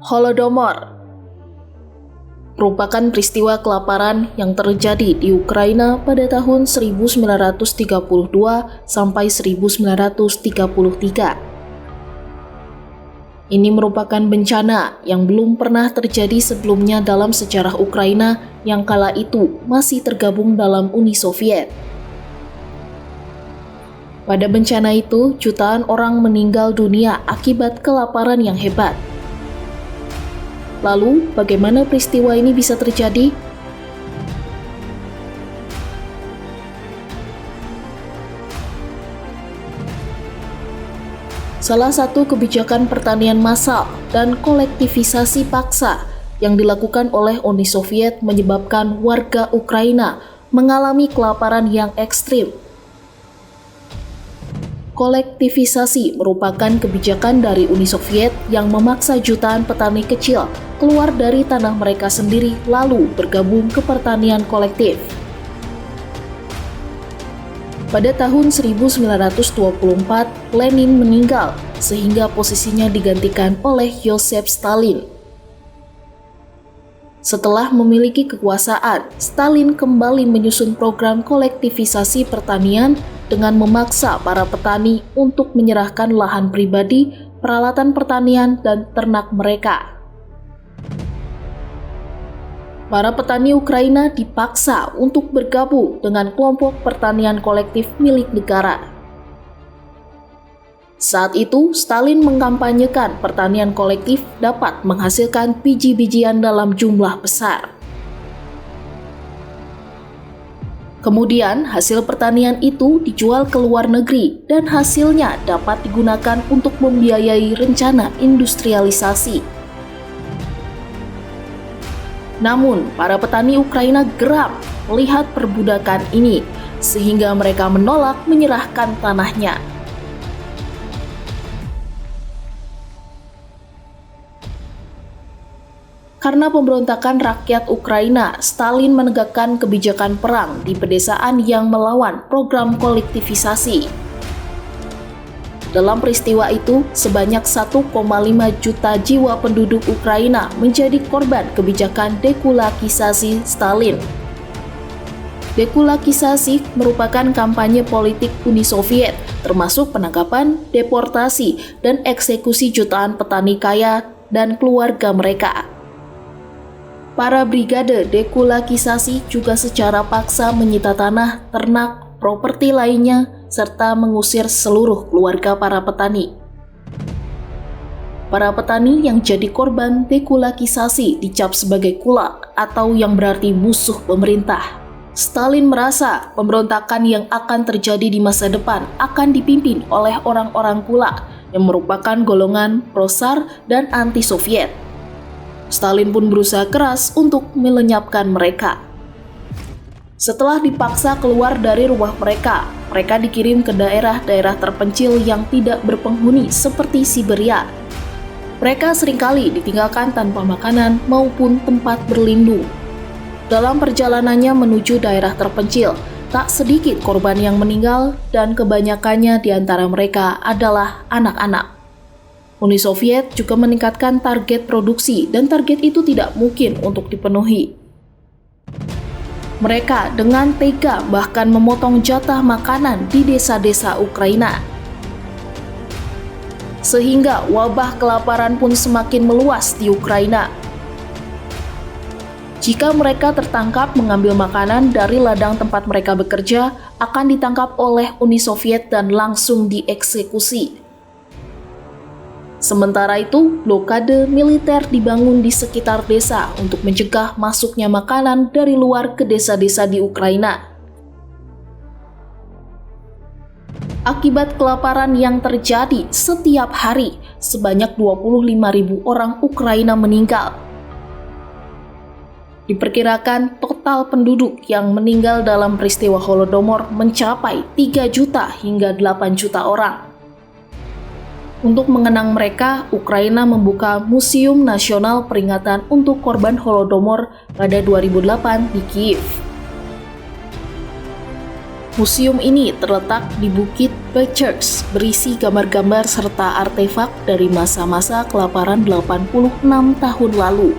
Holodomor merupakan peristiwa kelaparan yang terjadi di Ukraina pada tahun 1932 sampai 1933. Ini merupakan bencana yang belum pernah terjadi sebelumnya dalam sejarah Ukraina yang kala itu masih tergabung dalam Uni Soviet. Pada bencana itu, jutaan orang meninggal dunia akibat kelaparan yang hebat. Lalu, bagaimana peristiwa ini bisa terjadi? Salah satu kebijakan pertanian massal dan kolektivisasi paksa yang dilakukan oleh Uni Soviet menyebabkan warga Ukraina mengalami kelaparan yang ekstrim. Kolektivisasi merupakan kebijakan dari Uni Soviet yang memaksa jutaan petani kecil keluar dari tanah mereka sendiri lalu bergabung ke pertanian kolektif. Pada tahun 1924, Lenin meninggal sehingga posisinya digantikan oleh Joseph Stalin. Setelah memiliki kekuasaan, Stalin kembali menyusun program kolektivisasi pertanian dengan memaksa para petani untuk menyerahkan lahan pribadi, peralatan pertanian, dan ternak mereka. Para petani Ukraina dipaksa untuk bergabung dengan kelompok pertanian kolektif milik negara. Saat itu, Stalin mengkampanyekan pertanian kolektif dapat menghasilkan biji-bijian dalam jumlah besar. Kemudian, hasil pertanian itu dijual ke luar negeri dan hasilnya dapat digunakan untuk membiayai rencana industrialisasi. Namun, para petani Ukraina geram melihat perbudakan ini, sehingga mereka menolak menyerahkan tanahnya. Karena pemberontakan rakyat Ukraina, Stalin menegakkan kebijakan perang di pedesaan yang melawan program kolektivisasi. Dalam peristiwa itu, sebanyak 1,5 juta jiwa penduduk Ukraina menjadi korban kebijakan dekulakisasi Stalin. Dekulakisasi merupakan kampanye politik Uni Soviet, termasuk penangkapan, deportasi, dan eksekusi jutaan petani kaya dan keluarga mereka. Para brigade dekulakisasi juga secara paksa menyita tanah, ternak, properti lainnya, serta mengusir seluruh keluarga para petani. Para petani yang jadi korban dekulakisasi dicap sebagai kulak atau yang berarti musuh pemerintah. Stalin merasa pemberontakan yang akan terjadi di masa depan akan dipimpin oleh orang-orang kulak yang merupakan golongan pro-Tsar dan anti-Soviet. Stalin pun berusaha keras untuk melenyapkan mereka. Setelah dipaksa keluar dari rumah mereka dikirim ke daerah-daerah terpencil yang tidak berpenghuni seperti Siberia. Mereka seringkali ditinggalkan tanpa makanan maupun tempat berlindung. Dalam perjalanannya menuju daerah terpencil, tak sedikit korban yang meninggal dan kebanyakannya di antara mereka adalah anak-anak. Uni Soviet juga meningkatkan target produksi dan target itu tidak mungkin untuk dipenuhi. Mereka dengan tega bahkan memotong jatah makanan di desa-desa Ukraina. Sehingga wabah kelaparan pun semakin meluas di Ukraina. Jika mereka tertangkap mengambil makanan dari ladang tempat mereka bekerja, akan ditangkap oleh Uni Soviet dan langsung dieksekusi. Sementara itu, blokade militer dibangun di sekitar desa untuk mencegah masuknya makanan dari luar ke desa-desa di Ukraina. Akibat kelaparan yang terjadi setiap hari, sebanyak 25.000 orang Ukraina meninggal. Diperkirakan total penduduk yang meninggal dalam peristiwa Holodomor mencapai 3 juta hingga 8 juta orang. Untuk mengenang mereka, Ukraina membuka Museum Nasional Peringatan untuk Korban Holodomor pada 2008 di Kiev. Museum ini terletak di Bukit Pechers, berisi gambar-gambar serta artefak dari masa-masa kelaparan 86 tahun lalu.